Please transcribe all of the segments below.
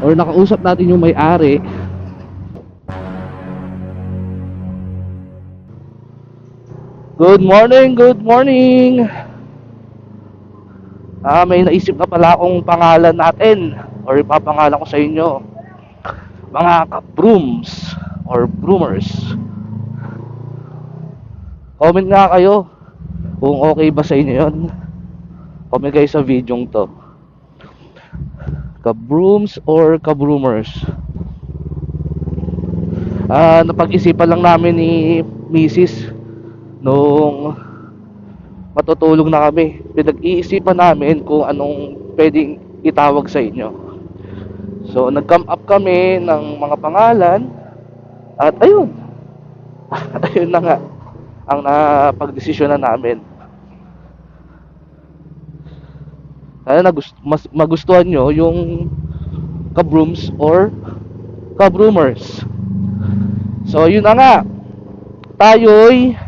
or nakausap natin yung may-ari. Good morning, good morning. May naisip na pala akong pangalan natin or ipapangalan ko sa inyo, mga ka-brooms or broomers. Comment nga kayo kung okay ba sa inyo yun. Comment kayo sa video to. Ka-brooms or ka-broomers. Napag-isipan lang namin ni Mrs. nung matutulog na kami. Pinag-iisipan namin kung anong pwedeng itawag sa inyo. So nag-come up kami ng mga pangalan. At ayun, ayun na nga ang napag-desisyon na namin. Sana magustuhan nyo yung ka-brooms or ka-broomers. So yun na nga, tayo'y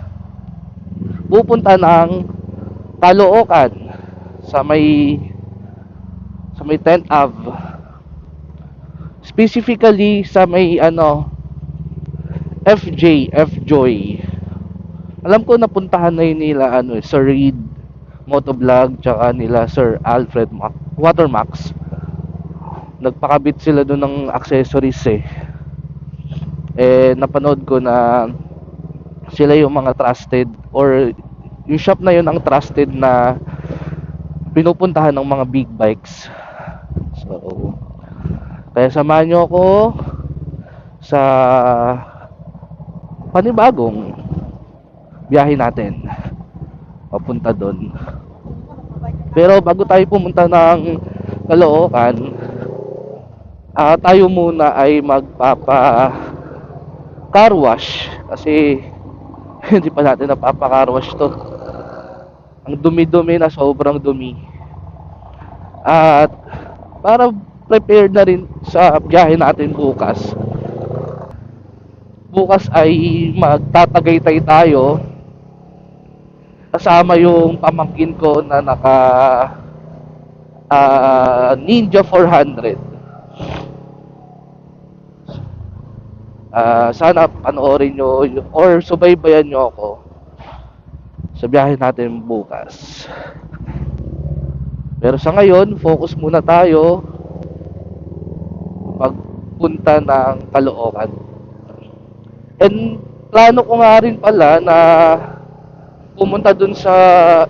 pupunta ng Caloocan sa may 10th Ave. Specifically sa may FJ. Alam ko napuntahan na yun nila Sir Reed Motovlog tsaka nila Sir Alfred Watermax. Nagpakabit sila doon ng accessories napanood ko na sila yung mga trusted or yung shop na yun ang trusted na pinupuntahan ng mga big bikes. So kaya samahan nyo ako sa panibagong biyahe natin papunta doon. Pero bago tayo pumunta ng Caloocan, tayo muna ay magpapa car wash kasi hindi pa natin napapa car wash to. Ang dumi-dumi na, sobrang dumi. At para prepared na rin sa biyahe natin bukas. Bukas ay magtatagaytay tayo kasama yung pamangkin ko na naka Ninja 400. Sana panoorin nyo or subaybayan nyo ako sa biyahe natin bukas. Pero sa ngayon, focus muna tayo pagpunta ng Caloocan. And plano ko nga rin pala na pumunta dun sa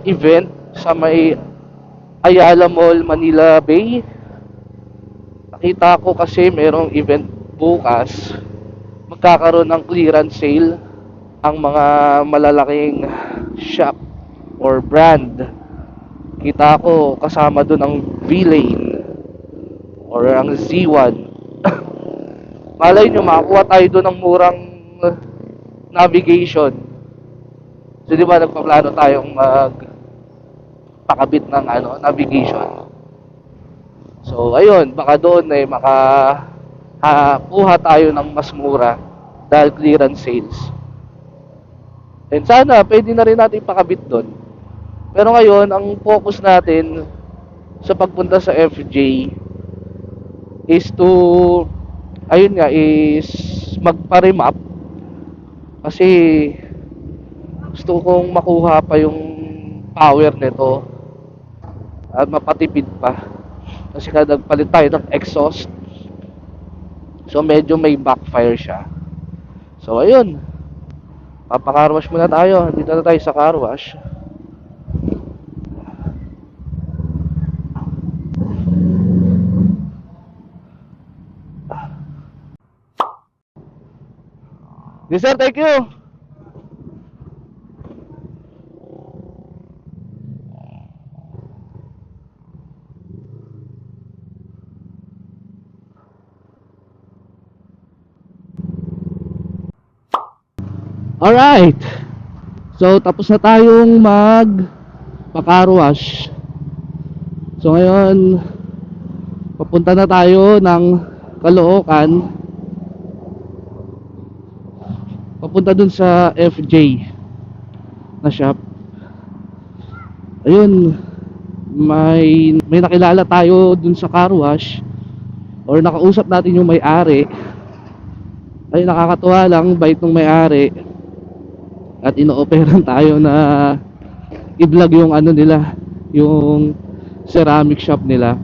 event sa may Ayala Mall, Manila Bay. Nakita ko kasi merong event bukas. Magkakaroon ng clearance sale ang mga malalaking shop or brand. Kita ko kasama dun ang V-Lane or ang Z1. Malay nyo, makakuha tayo dun ng murang navigation. So di ba nagpaplano tayong pakabit ng navigation. So ayun, baka doon kuha tayo ng mas mura dahil clearance sales. And sana pwede na rin natin pakabit doon. Pero ngayon, ang focus natin sa pagpunta sa FJ is magpa-remap kasi gusto kong makuha pa yung power nito at mapatipid pa kasi kada nagpalit tayo ng exhaust, so medyo may backfire siya. So ayun, papacar wash muna tayo. Dito na tayo sa car wash. Yes sir, thank you. Alright. So tapos na tayong car wash. So ngayon papunta na tayo ng Caloocan. Papunta dun sa FJ na shop. Ayun, may nakilala tayo dun sa car wash or nakausap natin yung may-ari. Ay, nakakatuwa lang, bait ng may-ari, at ino-operan tayo na i-vlog yung ano nila, yung ceramic shop nila.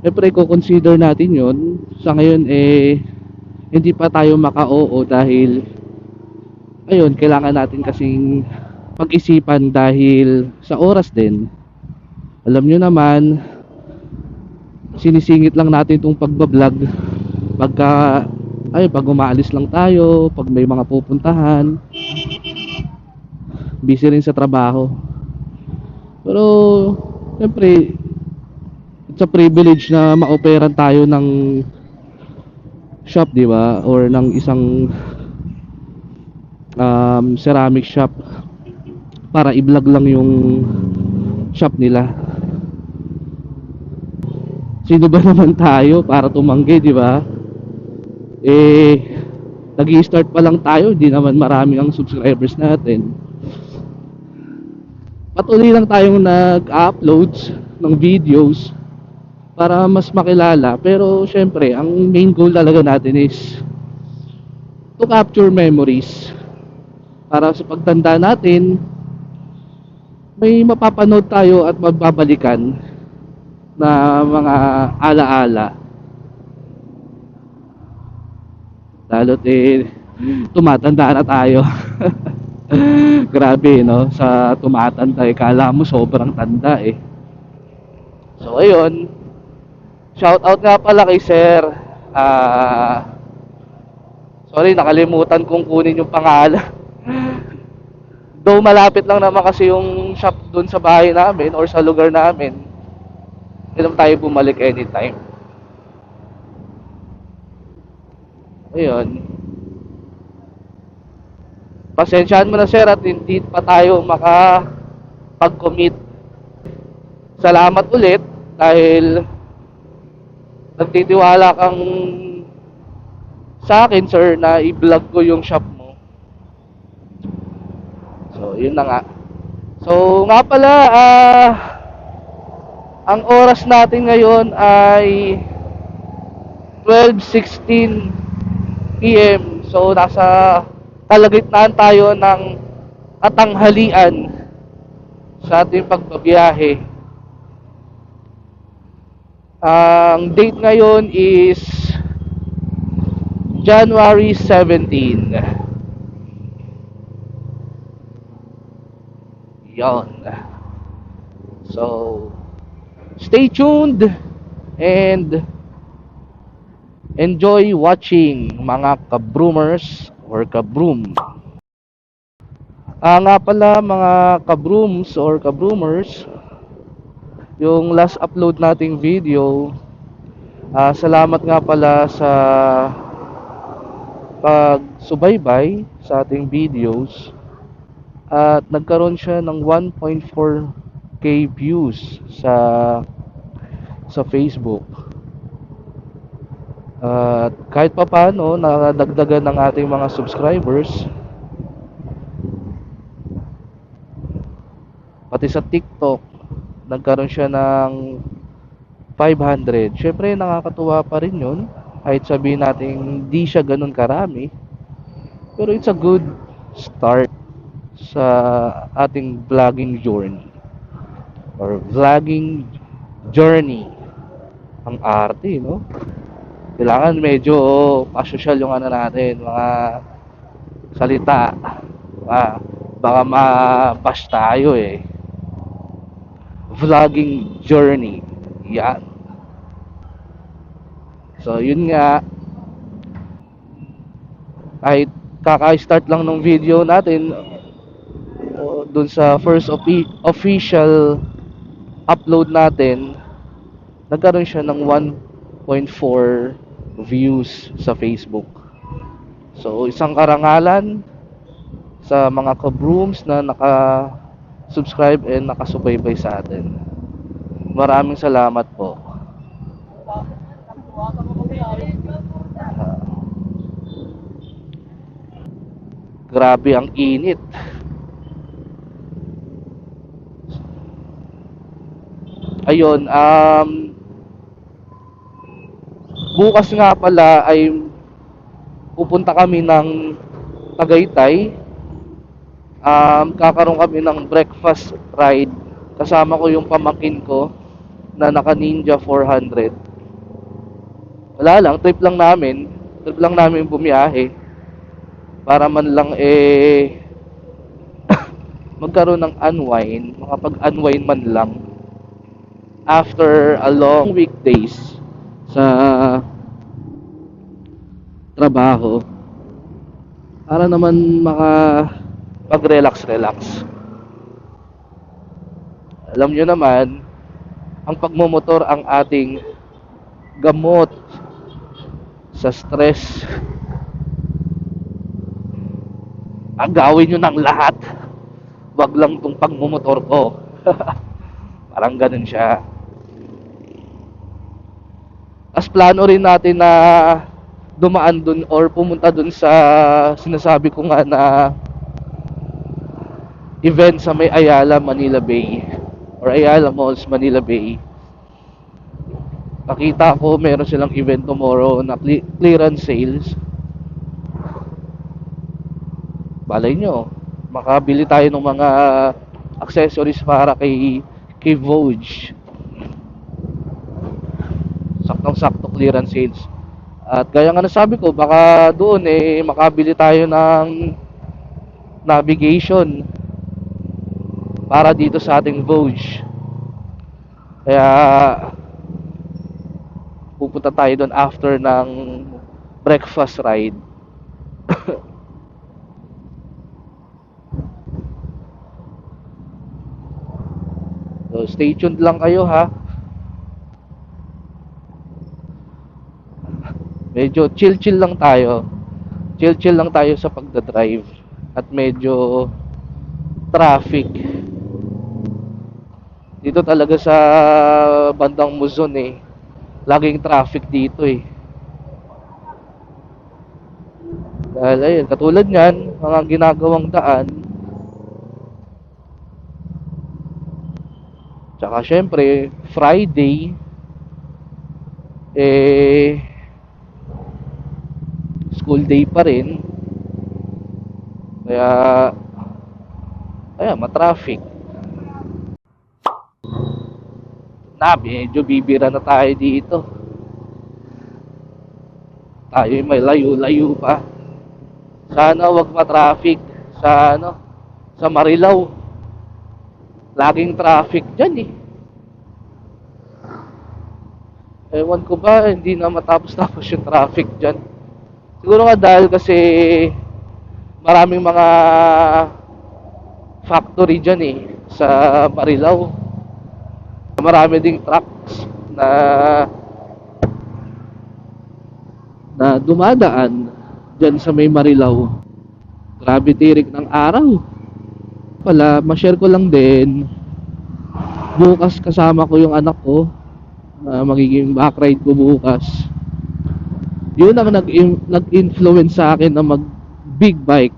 Siyempre i-consider natin yun. Sa ngayon hindi pa tayo maka-oo dahil ayun, kailangan natin kasing pag-isipan dahil sa oras din. Alam nyo naman, sinisingit lang natin itong pagbablog pag umaalis lang tayo, pag may mga pupuntahan, busy rin sa trabaho. Pero siyempre, it's a privilege na ma-operan tayo ng shop, di ba? Or ng isang ceramic shop para i-vlog lang yung shop nila. Sino ba naman tayo para tumanggi, di ba? Nag-i-start pa lang tayo, di naman marami ang subscribers natin. Patuloy lang tayong nag-uploads ng videos para mas makilala. Pero syempre, ang main goal talaga natin is to capture memories. Para sa pagtanda natin, may mapapanood tayo at mababalikan na mga alaala. Lalo't tumatanda na tayo. Grabe, no? Sa tumatanda, kala mo sobrang tanda eh. So ayun, shout out nga pala kay Sir. Sorry, nakalimutan kong kunin yung pangalan. Though malapit lang naman kasi yung shop dun sa bahay namin or sa lugar namin, hindi naman tayo bumalik anytime. Ayun, pasensyahan mo na sir at hindi pa tayo makapag-commit. Salamat ulit dahil nagtitiwala kang sa akin sir na i-vlog ko yung shop mo. So yun na nga. So nga pala, ang oras natin ngayon ay 12:16 PM. So nasa kalagitnaan tayo ng katanghalian sa ating pagbabiyahe. Ang date ngayon is January 17. Yon. So stay tuned and enjoy watching mga kabroomers or kabroom. Nga pala mga kabrooms or kabroomers, yung last upload nating video, salamat nga pala sa pagsubaybay sa ating videos at nagkaroon siya ng 1.4k views sa Facebook. At kahit pa paano nadagdagan ng ating mga subscribers, pati sa TikTok nagkaroon siya ng 500. Syempre nakakatuwa pa rin yun, kahit sabihin natin hindi siya ganun karami, pero it's a good start sa ating vlogging journey or vlogging journey. Ang arte, no? Kailangan medyo pa-social yung ano natin, mga salita. Baka ma-bash tayo eh. Vlogging journey. Yan. So yun nga, kahit kaka-start lang ng video natin dun sa first official upload natin, nagkaroon siya ng 1.4 views sa Facebook. So isang karangalan sa mga kabrooms na naka-subscribe and nakasubaybay sa atin. Maraming salamat po. Grabe ang init. Ayun, Bukas nga pala ay pupunta kami ng Tagaytay. Kakaroon kami ng breakfast ride. Kasama ko yung pamangkin ko na naka Ninja 400. Wala lang, trip lang namin bumiyahe para man lang magkaroon ng unwind, makapag-unwind man lang after a long weekdays sa trabaho, para naman makapag-relax-relax. Alam nyo naman, ang pagmumotor ang ating gamot sa stress. Agawin nyo ng lahat, wag lang tong pagmumotor ko. Parang ganun siya. As plano rin natin na dumaan dun or pumunta dun sa sinasabi ko nga na event sa may Ayala, Manila Bay, or Ayala Malls, Manila Bay. Nakita ko meron silang event tomorrow na clearance sales. Balay nyo, makabili tayo ng mga accessories para kay Vogue. Saktong-sakto clearance sales. At gaya nga nasabi ko, baka doon makabili tayo ng navigation para dito sa ating Vogue. Kaya pupunta tayo doon after ng breakfast ride. So stay tuned lang kayo ha. Medyo chill-chill lang tayo. Chill-chill lang tayo sa pagdadrive. At medyo traffic. Dito talaga sa bandang Luzon laging traffic dito Dahil ayun, katulad niyan, mga ginagawang daan. Tsaka syempre, Friday school day pa rin. Kaya matraffic. Medyo bibira na tayo dito. Tayo may layo-layo pa. Sana wag matraffic sa Marilao. Laging traffic dyan Ewan ko ba, hindi na matapos-tapos yung traffic dyan. Siguro nga dahil kasi maraming mga factory dyan sa Marilao. Marami ding trucks na dumadaan dyan sa may Marilao. Grabe tirik ng araw. Ma-share ko lang din. Bukas kasama ko yung anak ko. Magiging back ride ko bukas. Yun ang nag-influence sa akin na mag big bike.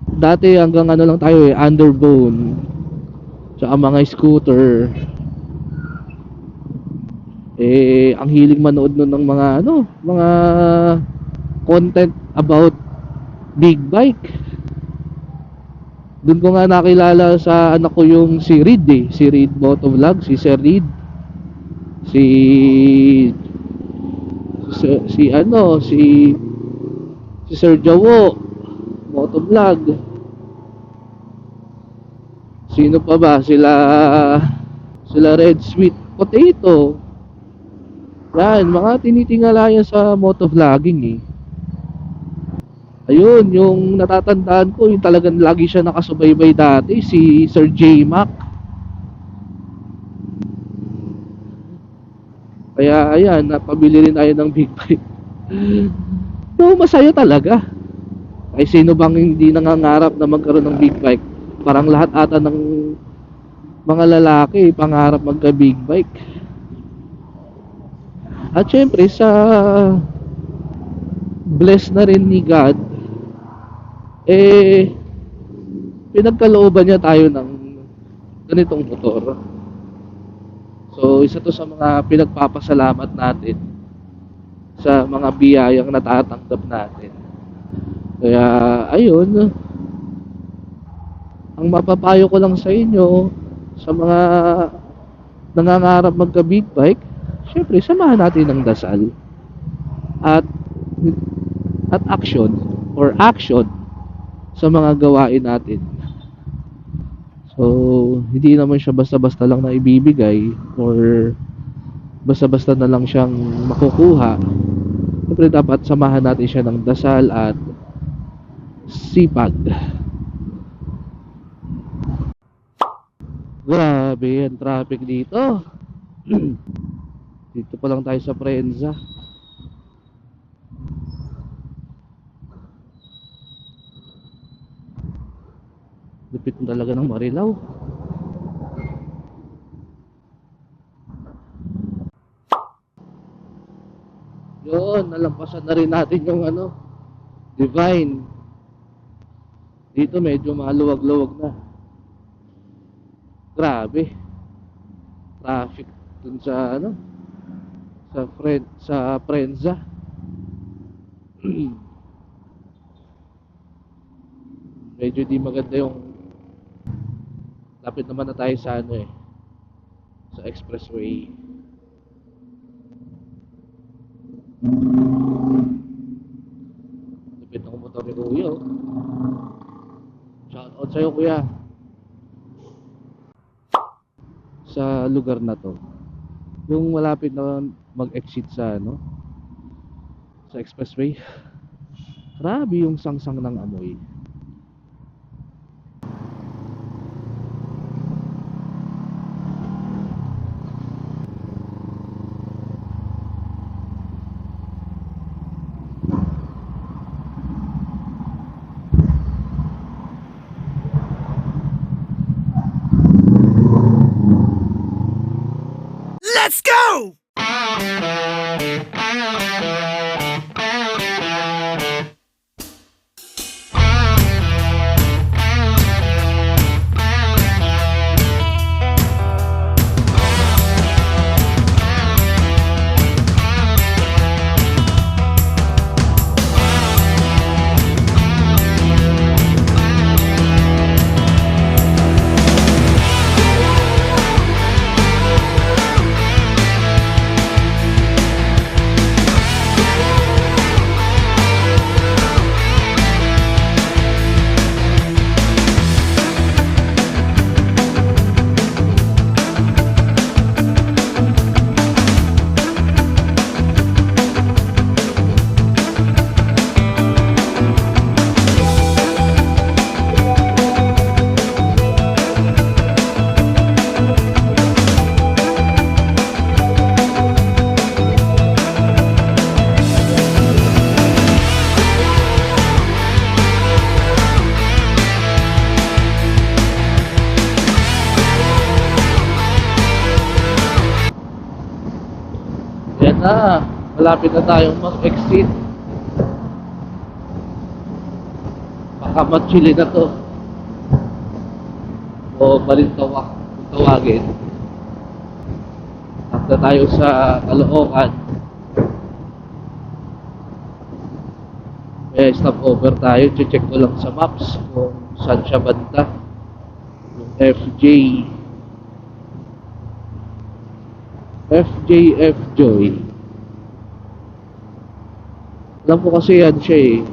Dati hanggang lang tayo underbone. Tsaka mga scooter. Ang hilig manood nun ng mga content about big bike. Doon ko nga nakilala sa anak ko yung si Reed si Reed Motovlog, si Sir Reed. Si Sir Jawo Motovlog. Sino pa ba? Sila Red Sweet Potato. Yan, mga tinitingala yan sa motovlogging Ayun, yung natatandaan ko, yung talagang lagi siya nakasubaybay dati, si Sir J Mac. Kaya ayan, napabili rin tayo ng big bike. So, masaya talaga. Ay sino bang hindi nangangarap na magkaroon ng big bike? Parang lahat ata ng mga lalaki pangarap magka big bike. At syempre sa bless na rin ni God, pinagkalooban niya tayo ng ganitong motor. So isa to sa mga pinagpapasalamat natin sa mga biyayang natatanggap natin. Kaya ayun, ang mapapayo ko lang sa inyo, sa mga nangangarap magka big bike, syempre samahan natin ng dasal at action sa mga gawain natin. So hindi naman siya basta-basta lang na ibibigay or basta-basta na lang siyang makukuha. Siyempre dapat samahan natin siya ng dasal at sipag. Grabe yan, traffic dito. Dito pa lang tayo sa Prensa. Lupit na talaga ng Marilao. Yun, nalampasan na rin natin yung Divine. Dito medyo maluwag-luwag na. Grabe. Traffic dun sa sa Prensa. Medyo di maganda yung lapit naman na tayo sa sa expressway. Lapit ng motor ni Kuya. Shout out sa'yo, Kuya, sa lugar na to. Yung malapit na mag-exit sa sa expressway. Grabe yung sangsang ng amoy. Let's go! Yan na, malapit na tayong mag-exit. Baka machili na to. O Balintawak, kung tawagin. After tayo sa Caloocan. Kaya stop over tayo. Check ko lang sa maps kung saan siya banda. Yung FJF Joy. Alam ko kasi yan siya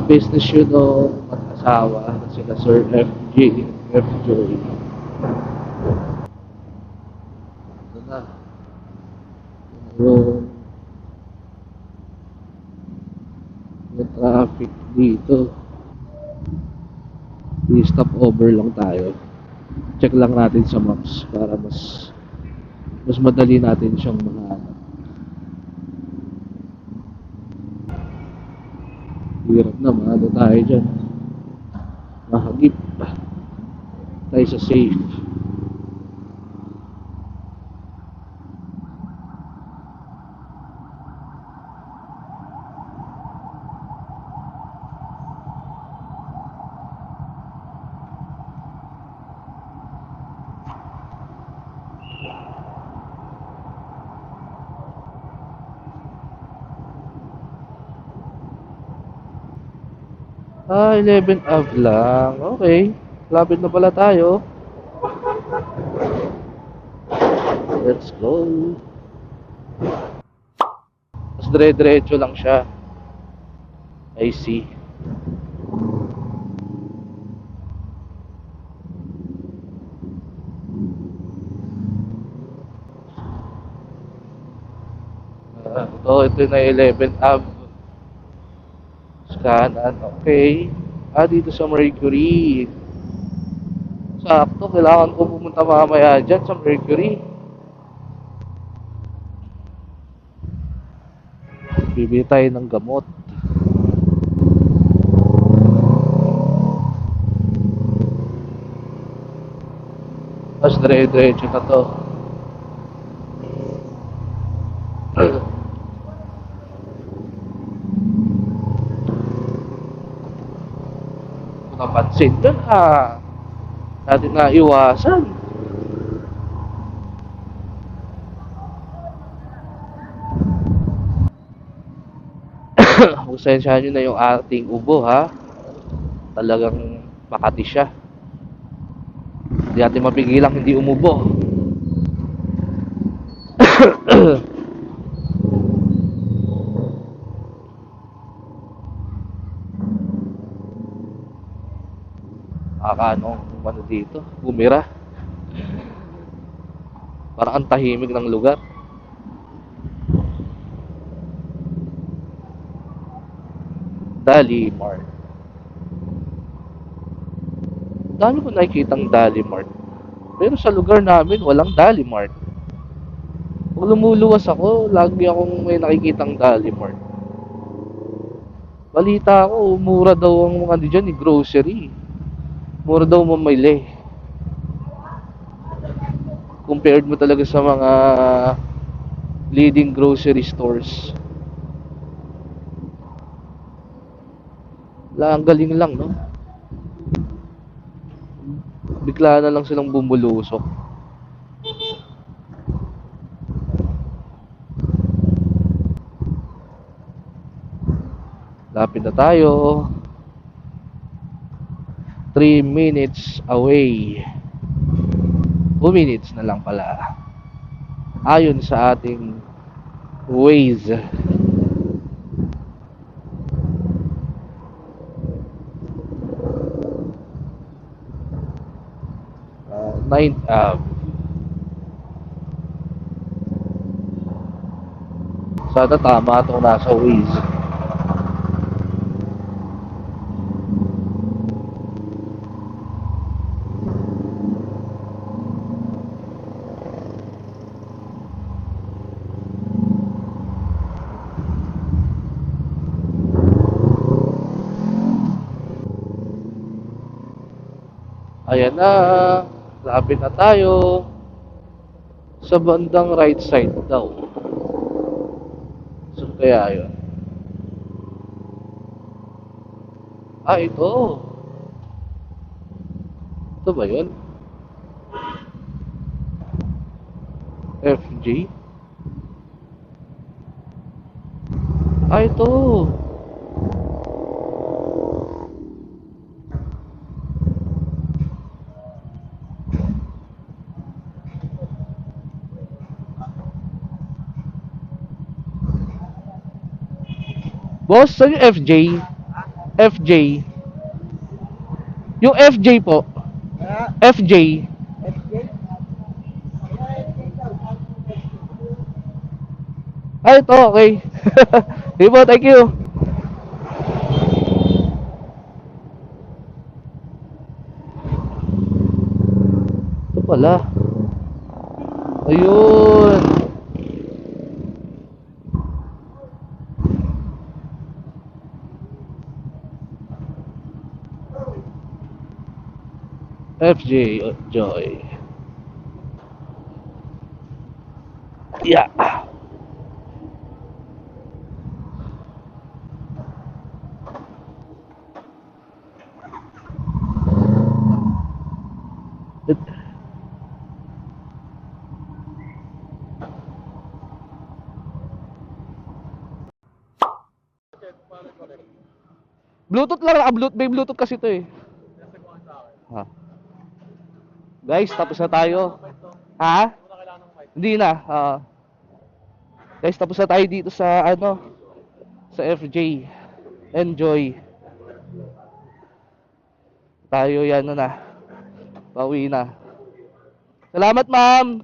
business yun o mag-asawa na sila Sir FJF Joy. Ito na. Yung traffic dito. I-stop over lang tayo. Check lang natin sa maps para mas madali natin siyang mahanap. Hirap na, maano tayo dyan. Mahagip tayo sa safe. Ah, 11 Av lang. Okay. Lapit na pala tayo. Let's go. Mas dire-diretso lang siya. I see. Ito na 11 Av. Kanan, okay. Ah, dito sa Mercury. Sakto, kailangan ko pumunta mamaya dyan sa Mercury. Bibili tayo ng gamot. Mas dire-diretso na to. Kung napansin dun, natin na iwasan. Pasensyahan nyo na yung ating ubo, ha. Talagang Makati siya. Hindi natin mapigilang hindi umubo. Anong ano dito, bumira. Parang ang tahimik ng lugar. Dali Mart. Dami ko nakikitang Dali Mart. Pero sa lugar namin, walang Dali Mart. Pag lumuluwas ako, lagi akong may nakikitang Dali Mart. Balita ko, mura daw ang mga dyan, grocery. Mura daw mamili. Compared mo talaga sa mga leading grocery stores. Ang galing lang, no? Bigla na lang silang bumulusok. Lapit na tayo. 3 minutes away. 2 minutes na lang pala. Ayon sa ating Waze. 9th Ave. Sana tama itong nasa Waze. Ayan na. Lapit na tayo. Sa bandang right side daw. Saan kaya yun? Ah, ito. Ito ba yun? FJ? Ah, ito. Boss, saan yung FJ? FJ. Yung FJ po. FJ. Ah, ito, okay. Sige po, thank you. Ito pala. Ayun. FJ Joy. Yeah. Bluetooth lang, may Bluetooth kasi ito eh. Ah. Guys, tapos na tayo. Ha? Hindi na. Guys, tapos na tayo dito sa sa FJ. Enjoy. Tayo yan na. Pauwi na. Salamat, ma'am.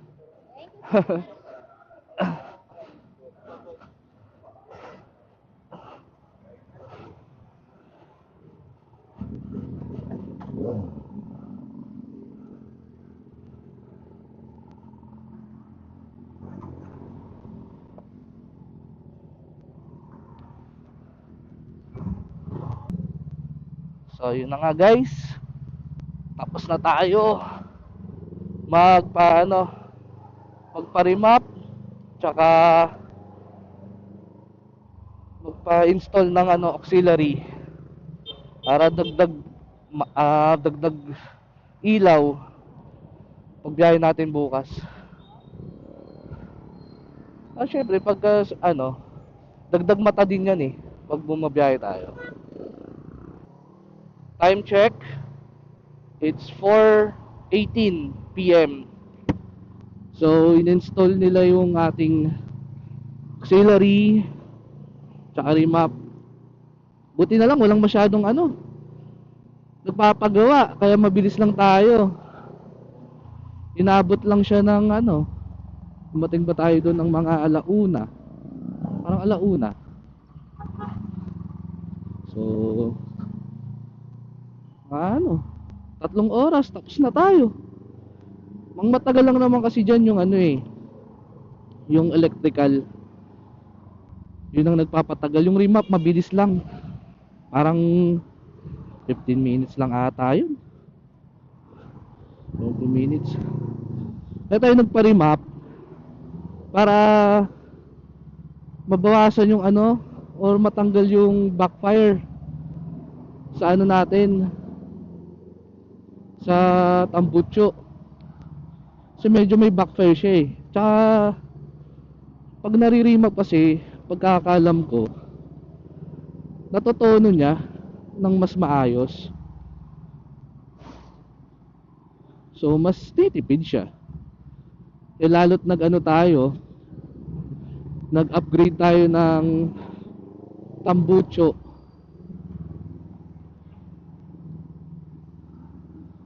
So, yun na nga guys. Tapos na tayo magpa-remap tsaka magpa-install ng auxiliary para dagdag ilaw pagbiyahe natin bukas. Syempre pagka dagdag mata din yan pag bumabiyahe tayo. Time check, it's 4:18 PM. So in-install nila yung ating auxiliary tsaka remap. Buti na lang walang masyadong nagpapagawa, kaya mabilis lang tayo. Inabot lang siya ng dumating ba tayo doon ng mga alauna, parang alauna. So 3 oras tapos na tayo. Mang matagal lang naman kasi dyan yung yung electrical. Yun ang nagpapatagal. Yung remap mabilis lang, parang 15 minutes lang ata yun, 20 minutes. Kaya tayo nagpa-remap para mabawasan yung or matanggal yung backfire sa natin, sa tambucho. Kasi medyo may backfire siya Tsaka pag nare-remap kasi, pagkakalam ko, natutono niya ng mas maayos. So mas titipid siya. Lalo't nag-upgrade tayo ng tambucho.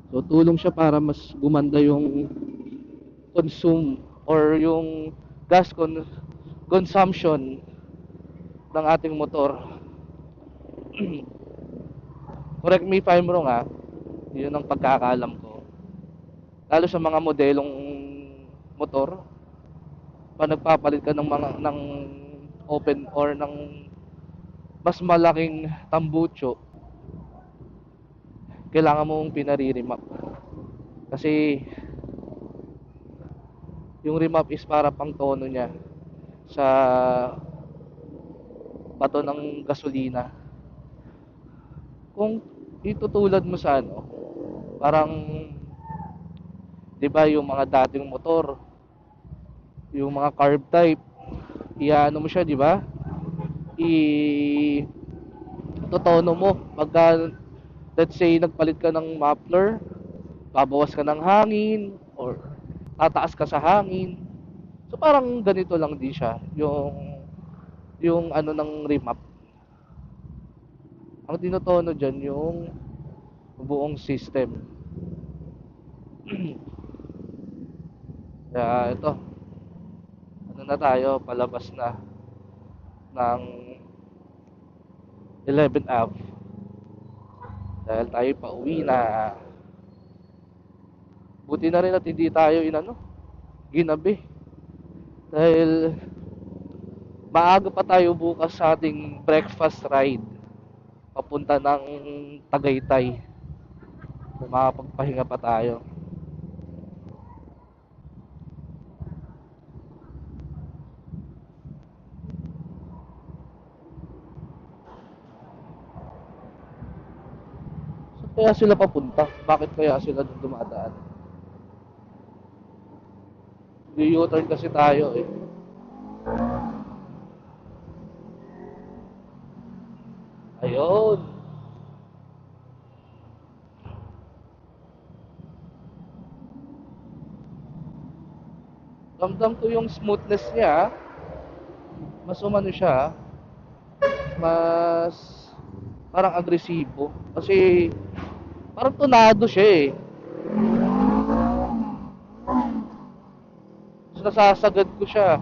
So tulong siya para mas gumanda yung consume or yung gas consumption ng ating motor. Correct me if I'm wrong yun ang pagkakaalam ko. Lalo sa mga modelong motor, pag nagpapalit ka ng open or ng mas malaking tambucho, kailangan mong pinare-remap. Kasi yung remap is para pang tono niya sa bato ng gasolina. Kung itutulad mo sa parang 'di ba yung mga dating motor, yung mga carb type, mo siya, 'di ba? Totono mo pagka, let's say, nagpalit ka ng muffler, babawas ka ng hangin or tataas ka sa hangin. So parang ganito lang din siya yung ng remap. Ang tinotono dyan yung buong system. Kaya ito, na tayo, palabas na ng 11th Ave dahil tayo pauwi na. Buti na rin at hindi tayo ginabi, dahil maaga pa tayo bukas sa ating breakfast ride papunta ng Tagaytay. Makapagpahinga pa tayo. Kaya sila papunta? Bakit kaya sila dumadaan? U-turn kasi tayo Ayun. Ramdam ko yung smoothness niya. Mas umano siya, mas parang agresibo. Kasi parang tunado siya eh. So, nasasagad ko siya.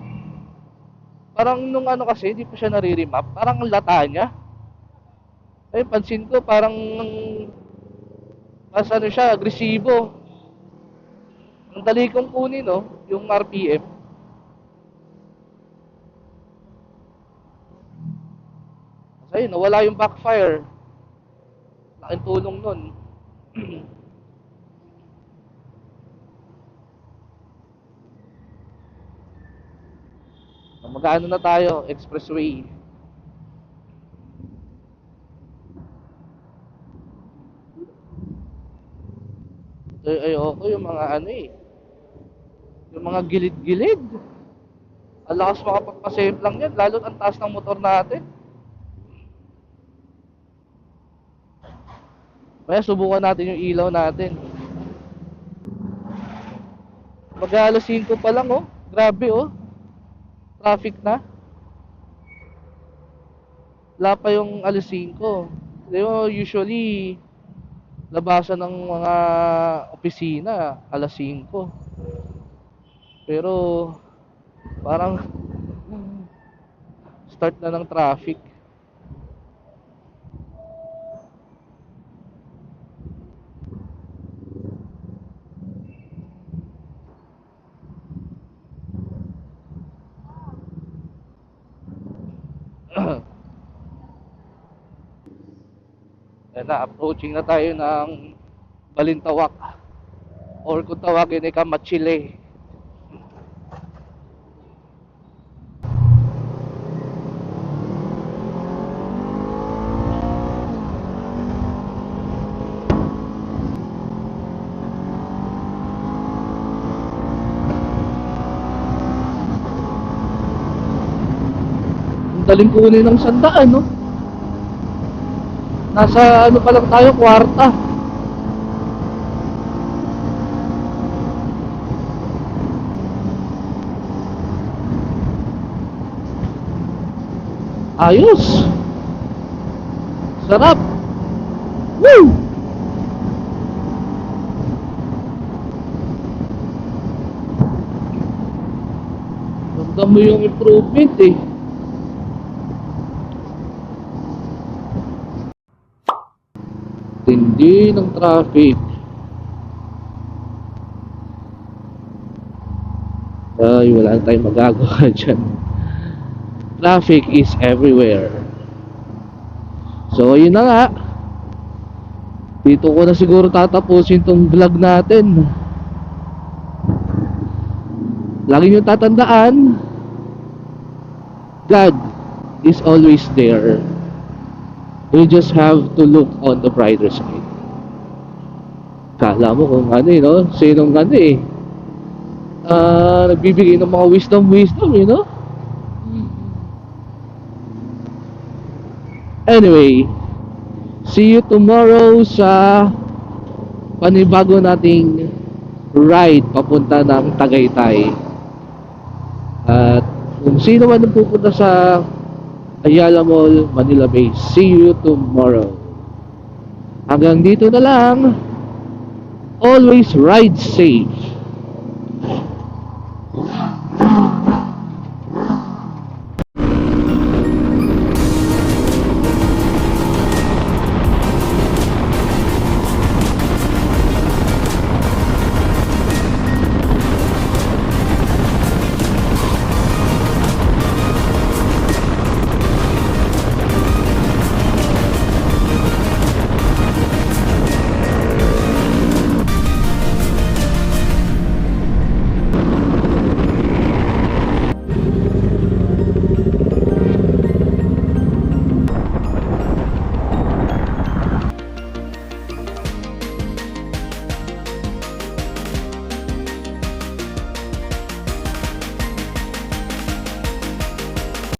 Parang nung ano kasi, hindi pa siya nare-remap. Parang ang lata niya. Ay, pansin ko, parang mas ano siya, agresibo. Ang dali kong kunin, no? Yung RPM. Kasi nawala yung backfire. Laking tulong nun. Mag-ano na tayo, expressway. Ayoko yung mga ano eh. Yung mga gilid-gilid. Ang lakas makapagpasave lang yan, lalo ang taas ng motor natin. Kaya subukan natin yung ilaw natin. Mag-alas 5 pa lang oh. Grabe oh. Traffic na. Wala pa yung alas 5. Di ba, usually labasan ng mga opisina alas 5. Pero parang start na ng traffic. Ayan na, approaching na tayo ng Balintawak, or kung tawagin ay Kamachile. Ang daling kunin ng sandaan, no? Nasa ano pa lang tayo, kwarta. Ayos. Sarap. Woo! Ramdam mo yung improvement eh. Tindi ng traffic. Ay, wala na tayong magagawa dyan. Traffic is everywhere. So, yun na nga. Dito ko na siguro tatapusin tong vlog natin. Lagi nyo tatandaan, God is always there. You just have to look on the brighter side. Kala mo kung ano eh, no? Sinong ano eh, nagbibigay ng mga wisdom, you know? Anyway, see you tomorrow sa panibago nating ride papunta ng Tagaytay. At kung sino man ang pupunta sa Ayala Mall, Manila Bay, see you tomorrow. Hanggang dito na lang. Always ride safe.